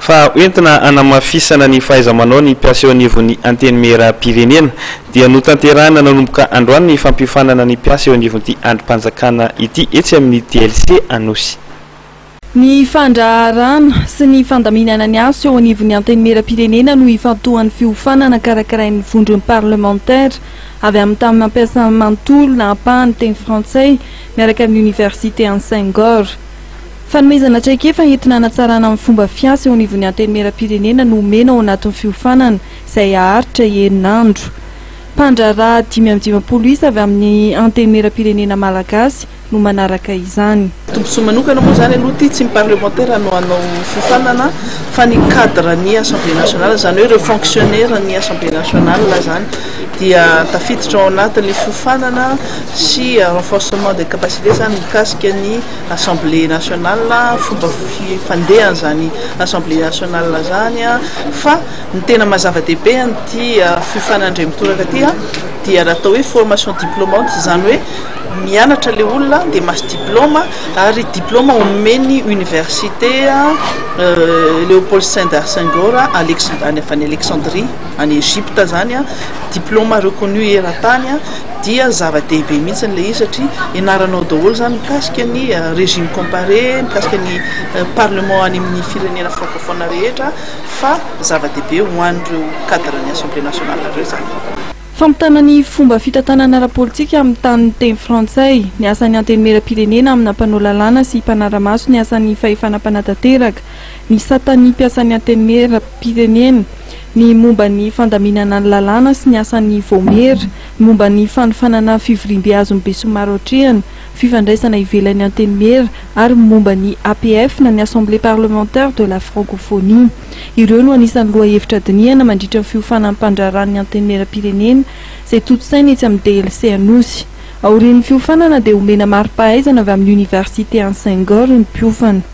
Fa oentina anamafisana ny fahaiza-manao ny mpiasa eo anivon'ny antenimera-pirenena dia notanterahana nanomboka androany ny fampiofanana ny mpiasa eo anivon'ity androm-panjakana ity etsy amin'ny TLC Anosy. Ny fandraharana sy ny fandaminana ny asa eo anivon'ny antenimera-pirenena no ifantohan'ny fiofanana karakarain'ny vondrony parlementaire avy amin'ny tany mampiasa manontolo na ampahany teny frantsay miaraka amin'ny université en Saint-Gor. Fanomezana traikefa entina hanatsarana amin'ny fomba fiasa eo anivon'ny antenimera-pirenena no omena ao anatin'ny fiofanana izay aharitra herinandro. Mpandraraha 520 avy amin'ny antenimera-pirenena malagasy no manaraka izany. Tombontsoa manokana moa zany aloha ty tsy ny parlementaire no hanao fiofanana fa ny cadre ny Assemblée nationale, zany hoe ireo fonctionnaire ny Assemblée nationale zany dia tafiditra ao anatin'ilay fiofanana sy renforcement des capacités zany mikasika ny Assemblée nationale, fomba fandehana zany Assemblée nationale zany fa ny tena mazava-dehibe an'ity fiofanana indray mitoraka ty dia atao hoe formation diplômante, zany hoe mianatra le olona dia masy diplôma ary diplôma omeny université Léopold Sédar Senghor any Alexandrie any Égypte zany diplôma reconnu eran-tany dia zava-dehibe mihitsy n'ilay izy satria ianaranao daholo zany mikasika ny régime comparé, mikasika ny parlement any amin'ny firenena francophone rehetra fa zava-dehibe ho an'ireo cadre ny Assemblée nationale ireo zany. Fampitana ny fomba fitantanana ara-politika amin'ny tany teny frantsay, ny asan'ny antenimera-pirenena amin'ny ampanao lalàna sy mpanara-maso ny asan'ny fahefanam-panatanteraka, ny satan'ny mpiasan'ny antenimera-pirenena, ny momba ny fandaminana ny lalàna sy ny asan'ny voamera, ny momba ny fanofanana fivorimbe azon'ny be somary ohatrehany, fifandraisana ivelan'ny antenimera ary momba ny APF na ny Assemblée parlementaire de la francophonie. Ireo no anisan'ny lohahevitra dinihana mandritra ny fiofanan'ny mpandraran'ny antenimera-pirenena izay toto-saina etsy amin'ny TLC Anosy. Aorian'ny fiofanana dia omena mari-pahaizana avy amin'ny université en Saint-Gor ny mpiofana.